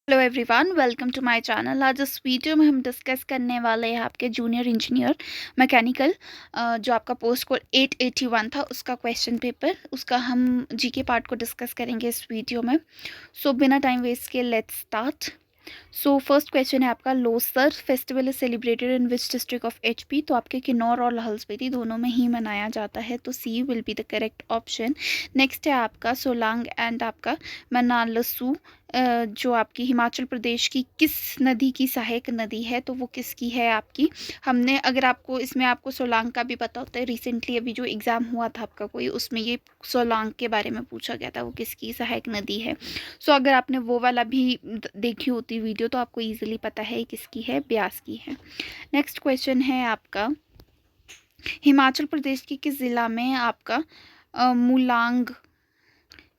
Hello everyone, welcome to my channel. आज इस video में हम डिस्कस करने वाले हैं आपके जूनियर इंजीनियर मैकेनिकल जो आपका पोस्ट कोड 881 था, उसका क्वेश्चन पेपर, उसका हम जीके पार्ट को डिस्कस करेंगे इस वीडियो में। सो बिना टाइम वेस्ट के let's start. So first question है आपका, Losar festival is celebrated in which district of HP. तो आपके किन्नौर और लाहौल स्पीति दोनों में ही मनाया जाता है, तो c will be the correct option. Next है आपका सोलांग एंड आपका मनालसू जो आपकी हिमाचल प्रदेश की किस नदी की सहायक नदी है, तो वो किसकी है आपकी। हमने अगर आपको इसमें आपको सोलांग का भी पता होता है, रिसेंटली अभी जो एग्ज़ाम हुआ था आपका कोई, उसमें ये सोलांग के बारे में पूछा गया था वो किसकी सहायक नदी है। सो अगर आपने वो वाला भी देखी होती वीडियो तो आपको ईजिली पता है किसकी है, ब्यास की है। नेक्स्ट क्वेश्चन है आपका, हिमाचल प्रदेश के किस ज़िला में आपका मुलांग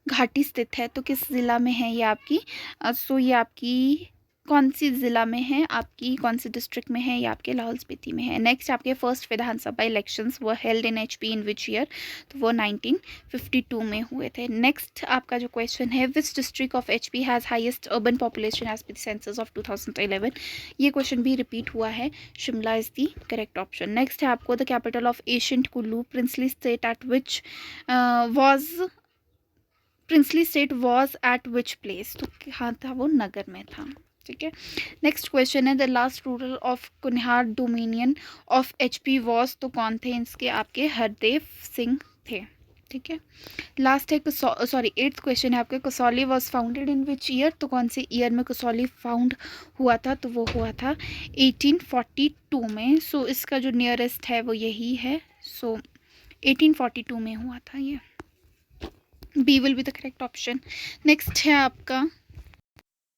घाटी स्थित है, तो किस ज़िला में है ये आपकी। सो ये आपकी कौन सी ज़िला में है, आपकी कौन सी डिस्ट्रिक्ट में है, ये आपके लाहौल स्पीति में है। नेक्स्ट आपके फर्स्ट विधानसभा इलेक्शंस वो held in HP in which year, तो वो 1952 में हुए थे। नेक्स्ट आपका जो क्वेश्चन है, which district of HP has highest urban population as per the census of 2011। ये क्वेश्चन भी रिपीट हुआ है, Shimla is the correct option. Next है आपको, the capital of ancient Kullu princely state at which was princely state was at which place, तो कहाँ था वो, नगर में था। ठीक है। नेक्स्ट क्वेश्चन है, the last ruler of Kunihar dominion of HP was, तो कौन थे इसके आपके, हरदेव सिंह थे। ठीक है। लास्ट है सॉरी एट्थ क्वेश्चन है आपके, Kasauli was founded in which year, तो कौन से ईयर में कसौली फाउंड हुआ था, तो वो हुआ था 1842 में। सो इसका जो नियरेस्ट है वो यही है, सो 1842 में हुआ था ये। B will be the correct option. Next है आपका,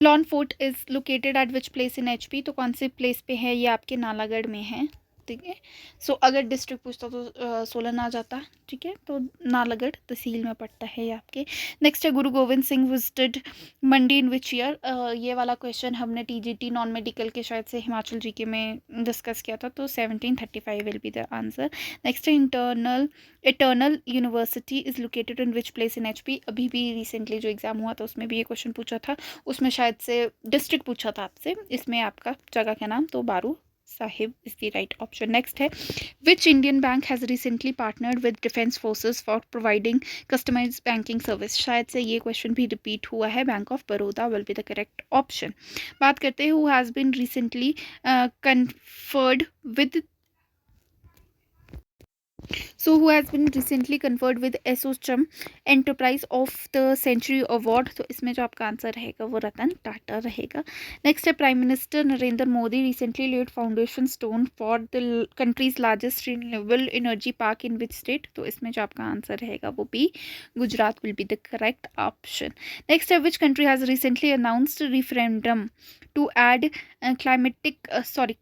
lawn fort is located at which place in HP, तो कौन से प्लेस पे है, ये आपके नालागढ़ में है। ठीक है। सो अगर डिस्ट्रिक्ट पूछता तो सोलन आ जाता। ठीक है, तो नालागढ़ तहसील में पड़ता है ये आपके। नेक्स्ट है, गुरु Govind Singh visited Mandi in which year. ये वाला क्वेश्चन हमने टीजीटी नॉन मेडिकल के शायद से हिमाचल जीके में डिस्कस किया था, तो 1735 will be the answer. Next है, Eternal University is located in which place in HP. अभी भी रिसेंटली जो एग्जाम हुआ था उसमें भी ये क्वेश्चन पूछा था, उसमें शायद से डिस्ट्रिक्ट पूछा था आपसे, इसमें आपका जगह का नाम तो Baru Sahib is the right option. Next है, which Indian bank has recently partnered with defence forces for providing customised banking service. शायद से ये क्वेश्चन भी रिपीट हुआ है, bank of Baroda will be the correct option. बात करते हैं, who has been recently conferred with So, who has been recently conferred with ASSOCHAM enterprise of the century award, तो इसमें जो आपका आंसर रहेगा वो रतन टाटा रहेगा। नेक्स्ट है, prime minister Narendra Modi recently laid foundation stone for the country's largest renewable energy park in which state, तो इसमें जो आपका आंसर रहेगा वो भी Gujarat will be the correct option. Next है, which country has recently announced referendum to add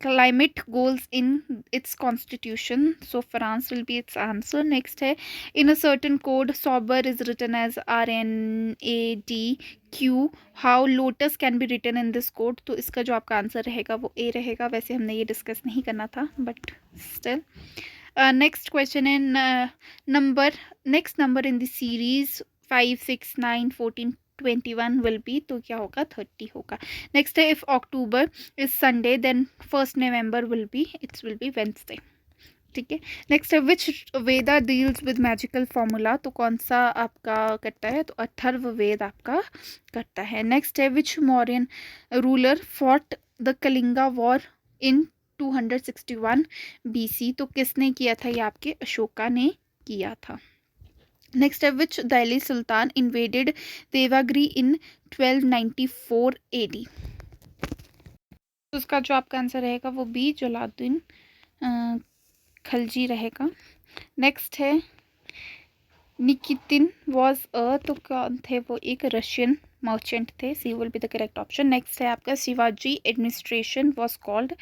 climate goals in its constitution, so France will be its answer. Next है, in a certain code sober is written as RNADQ, how lotus can be written in this code, तो इसका जो आपका answer रहेगा वो ए रहेगा। वैसे हमने ये डिस्कस नहीं करना था, बट स्टिल। नेक्स्ट क्वेश्चन है, next number in the series 5, 6, 9, 14, 21 will be, तो क्या होगा, 30 होगा। नेक्स्ट है, if October is Sunday then 1st November will be, it's will be Wednesday. ठीक है। नेक्स्ट है, which Veda deals with magical formula, तो कौन सा आपका करता है, तो अथर्व वेद आपका करता है। नेक्स्ट है, which Mauryan ruler fought the Kalinga war in 261 BC, तो किसने किया था, ये आपके अशोका ने किया था। नेक्स्ट है, विच दिल्ली सुल्तान इन्वेडेड देवागिरी इन 1294 AD, तो उसका जो आपका आंसर रहेगा वो बी जलालुद्दीन खलजी रहेगा। नेक्स्ट है, निकितिन वॉज तो कौन थे वो, एक रशियन मर्चेंट थे, C will be the correct option. Next है आपका, शिवाजी एडमिनिस्ट्रेशन वॉज कॉल्ड,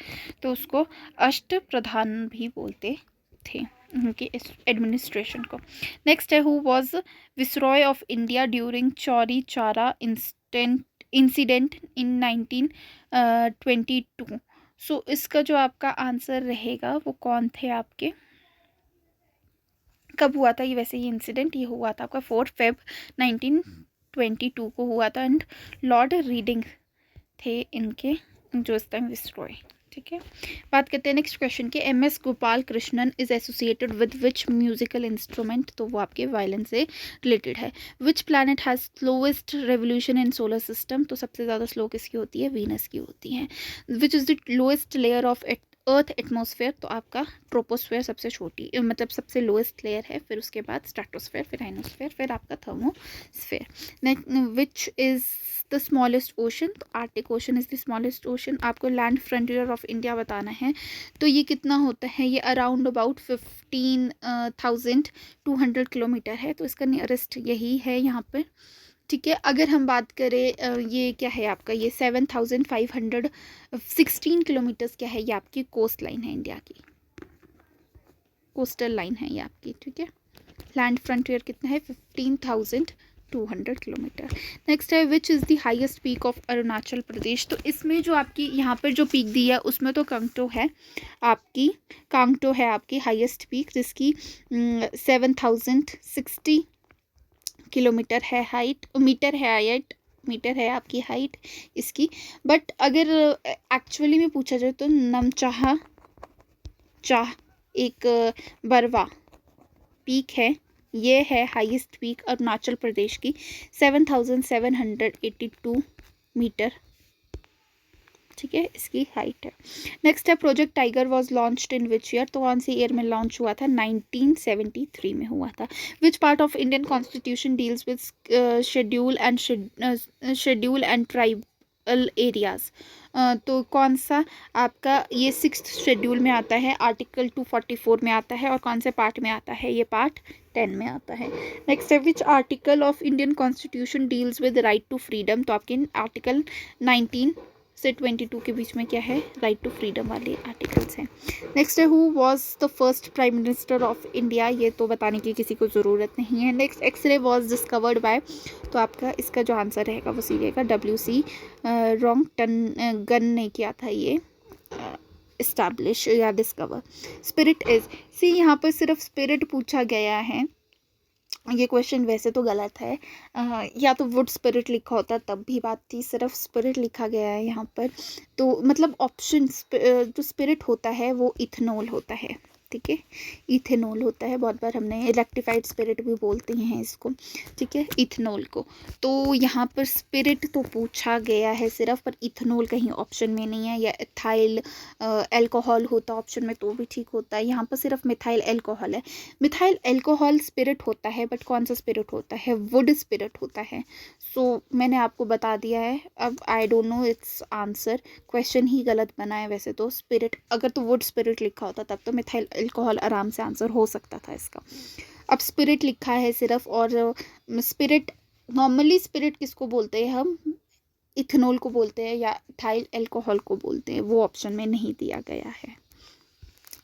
तो उसको अष्ट प्रधान भी बोलते थे उनकी एडमिनिस्ट्रेशन को। नेक्स्ट है, who was viceroy of India during Chauri Chaura incident in 1922, so इसका जो आपका आंसर रहेगा वो कौन थे आपके, कब हुआ था ये, वैसे ये इंसिडेंट ये हुआ था आपका 4 Feb 1922 को हुआ था, एंड लॉर्ड रीडिंग थे इनके जो स्तंभ विस्ट्रॉय। ठीक है, बात करते हैं नेक्स्ट क्वेश्चन के। MS Gopal Krishnan is associated with which musical instrument, तो वो आपके वायलिन से रिलेटेड है। Which planet has slowest revolution in solar system, तो सबसे ज़्यादा स्लो किसकी होती है, वीनस की होती है। Which is the lowest layer of earth atmosphere, तो आपका ट्रोपोस्फेयर सबसे छोटी मतलब सबसे लोएस्ट लेयर है, फिर उसके बाद स्ट्रेटोस्फेयर, फिर आइनोस्फेयर, फिर आपका thermosphere. Which is the smallest ocean, तो Arctic ocean is the smallest ocean. आपको लैंड फ्रंटियर ऑफ इंडिया बताना है, तो ये कितना होता है, ये अराउंड अबाउट 15,200 किलोमीटर है, तो इसका नियरेस्ट यही है यहाँ पर। ठीक है, अगर हम बात करें ये क्या है आपका, ये 7,516 किलोमीटर्स क्या है, ये आपकी कोस्ट लाइन है, इंडिया की कोस्टल लाइन है ये आपकी। ठीक है, लैंड फ्रंटियर कितना है, 15,200 किलोमीटर। नेक्स्ट है which is the highest peak of Arunachal Pradesh, तो इसमें जो आपकी यहाँ पर जो पीक दी है उसमें तो कांगटो है आपकी हाईएस्ट पीक, जिसकी 7,060 किलोमीटर है हाइट, मीटर है आपकी हाइट इसकी। बट अगर एक्चुअली में पूछा जाए तो चाह एक बरवा पीक है, ये है हाईएस्ट पीक अरुणाचल प्रदेश की, 7,782 मीटर। ठीक है, इसकी हाइट है। नेक्स्ट है project tiger was launched in which year, तो कौन सी ईयर में लॉन्च हुआ था, 1973 में हुआ था। Which part of Indian constitution deals with schedule and tribal areas, तो कौन सा आपका ये 6th शेड्यूल में आता है, आर्टिकल 244 में आता है, और कौन से पार्ट में आता है, ये पार्ट 10 में आता है। नेक्स्ट है which article of Indian constitution deals with right to freedom, तो आपके आर्टिकल 19 से 22 के बीच में क्या है, राइट टू फ्रीडम वाले आर्टिकल्स हैं। नेक्स्ट है who was the first prime minister of India, ये तो बताने की किसी को ज़रूरत नहीं है। Next X-ray was discovered by, तो आपका इसका जो आंसर रहेगा वो सी रहेगा, WC रॉन्गटन ने किया था ये इस्टेब्लिश या डिस्कवर। स्पिरिट इज, सी यहाँ पर सिर्फ स्पिरिट पूछा गया है, ये क्वेश्चन वैसे तो गलत है, या तो वुड स्पिरिट लिखा होता तब भी बात थी, सिर्फ स्पिरिट लिखा गया है यहाँ पर, तो मतलब ऑप्शन जो स्पिरिट होता है वो इथेनॉल होता है। ठीक है, इथेनॉल होता है, बहुत बार हमने रेक्टिफाइड स्पिरिट भी बोलते हैं इसको। ठीक है, इथेनॉल को, तो यहाँ पर स्पिरिट तो पूछा गया है सिर्फ, पर इथेनॉल कहीं ऑप्शन में नहीं है, या इथाइल एल्कोहल होता ऑप्शन में तो भी ठीक होता है, यहाँ पर सिर्फ मिथाइल एल्कोहल है। मिथाइल एल्कोहल स्पिरिट होता है, बट कौन सा स्पिरिट होता है, वुड स्पिरिट होता है। सो मैंने आपको बता दिया है, अब I don't know its answer, question ही गलत बना है वैसे तो। स्पिरिट अगर तो वुड स्पिरिट लिखा होता तब तो मिथाइल एल्कोहल आराम से आंसर हो सकता था इसका। अब स्पिरिट लिखा है सिर्फ, और स्पिरिट नॉर्मली स्पिरिट किसको बोलते हैं हम, इथेनॉल को बोलते हैं या इथाइल एल्कोहल को बोलते हैं, वो ऑप्शन में नहीं दिया गया है।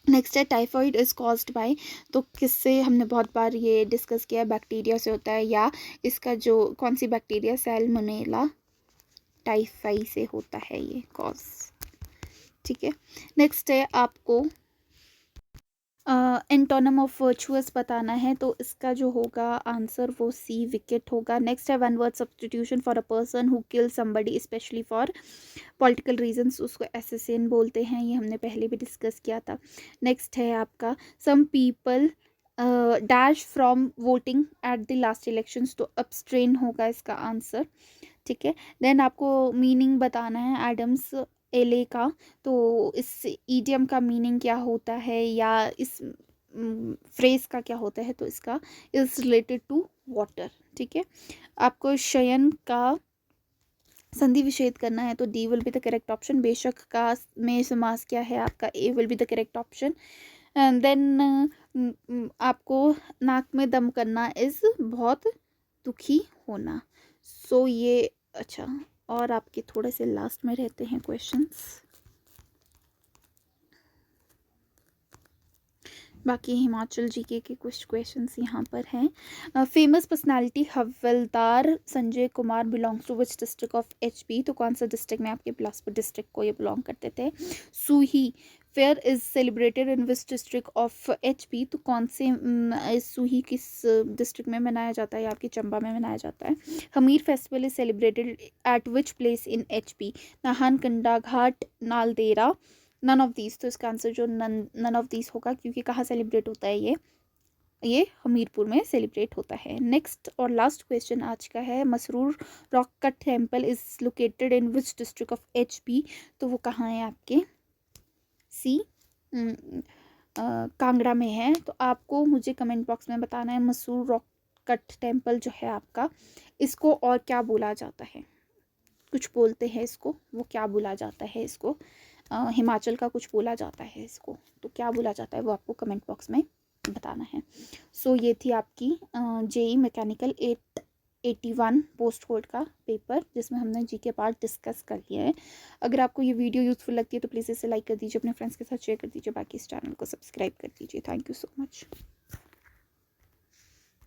नेक्स्ट है टाइफॉइड इज कॉज्ड बाय, तो किससे हमने बहुत बार ये डिस्कस किया, बैक्टीरिया से होता है, या इसका जो कौन सी बैक्टीरिया, सैल्मोनेला टाइफाई से होता है ये कॉज। ठीक है, नेक्स्ट है आपको एंटोनम ऑफ वर्चुअस बताना है, तो इसका जो होगा आंसर वो सी विकेट होगा। नेक्स्ट है one word substitution for a person who kill somebody specially for political reasons, उसको असैसिन बोलते हैं, ये हमने पहले भी डिस्कस किया था। नेक्स्ट है आपका some people dash from voting at the last elections, तो अब्सट्रेन होगा इसका आंसर। ठीक है, देन आपको मीनिंग बताना है एडम्स एले का, तो इस ईडियम का मीनिंग क्या होता है, या इस फ्रेज का क्या होता है, तो इसका इज रिलेटेड टू वाटर। ठीक है, आपको शयन का संधि विच्छेद करना है, तो D will be the correct option. बेशक का में समास क्या है आपका, A will be the correct option. Then आपको नाक में दम करना इज बहुत दुखी होना, सो ये अच्छा। और आपके थोड़े से लास्ट में रहते हैं क्वेश्चंस। बाकी हिमाचल जीके के कुछ क्वेश्चंस यहाँ पर हैं। फेमस पर्सनालिटी हवलदार Sanjay Kumar belongs to which district of HP, तो कौन सा डिस्ट्रिक्ट में, आपके बिलासपुर डिस्ट्रिक्ट को ये बिलोंग करते थे। Suhi fair is celebrated in which district of HP, तो कौन से सूही किस डिस्ट्रिक्ट में मनाया जाता है, आपके चंबा में मनाया जाता है। Hamir festival is celebrated at which place in HP, Nahan, Kanda Ghat, Naldehra, none of these, तो इसका आंसर जो नन ऑफ दीज होगा, क्योंकि कहाँ सेलिब्रेट होता है ये हमीरपुर में सेलिब्रेट होता है। नेक्स्ट और लास्ट क्वेश्चन आज का है, Masroor rock cut temple is located in which district of HP, तो वो कहाँ है आपके सी कांगड़ा में है। तो आपको मुझे कमेंट बॉक्स में बताना है मसूर रॉक कट टेम्पल जो है आपका, इसको और क्या बोला जाता है, कुछ बोलते हैं इसको, वो क्या बोला जाता है इसको, हिमाचल का कुछ बोला जाता है इसको, तो क्या बोला जाता है वो आपको कमेंट बॉक्स में बताना है। सो ये थी आपकी जेई मैकेनिकल 881 पोस्ट कोड का पेपर, जिसमें हमने जी के पार्ट डिस्कस कर लिया है। अगर आपको ये वीडियो यूज़फुल लगती है तो प्लीज़ इसे लाइक कर दीजिए, अपने फ्रेंड्स के साथ शेयर कर दीजिए, बाकी इस चैनल को सब्सक्राइब कर दीजिए। Thank you so much.